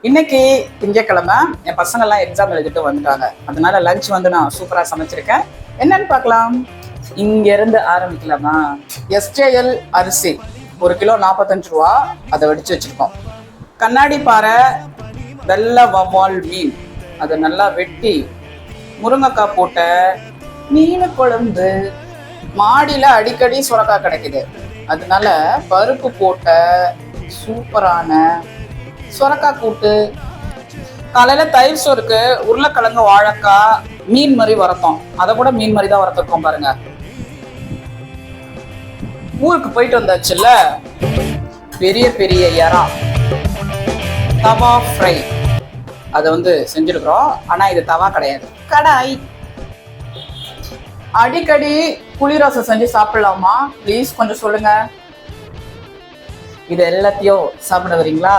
இன்னைக்கு திங்கக்கிழமை என் பசங்கள்லாம் எக்ஸாம் எழுதிட்டு வந்துட்டாங்க. அதனால லஞ்ச் வந்து நான் சூப்பராக சமைச்சிருக்கேன். என்னன்னு பார்க்கலாம். இங்க இருந்து ஆரம்பிக்கலாமா? எஸ்ஜேஎல் அரிசி 1 கிலோ 45 ரூபா. அதை வடிச்சு வச்சிருக்கோம். கண்ணாடி பாறை வெள்ளை வவ்வால் மீன் அதை நல்லா வெட்டி முருங்கைக்காய் போட்ட மீன் குழம்பு. மாடியில் அடிக்கடி சுரக்காய் கிடைக்குது, அதனால பருப்பு போட்ட சூப்பரான சுரக்காய் கூட்டு. காலையில தயிர் சோறுக்கு உருளைக்கிழங்கு வாழைக்காய் மீன் மாதிரி வறுத்தோம். அதை கூட மீன் மாதிரி தான் வறுத்துருக்கோம் பாருங்க. ஊருக்கு போயிட்டு வந்தாச்சுல்ல, பெரிய பெரிய இறா தவா ஃப்ரை அதை வந்து செஞ்சிருக்கிறோம். ஆனா இது தவா கிடையாது, கடாய். அடிக்கடி புளிரசம் செஞ்சு சாப்பிடலாமா? ப்ளீஸ் கொஞ்சம் சொல்லுங்க. இது எல்லாத்தையும் சாப்பிட வரீங்களா?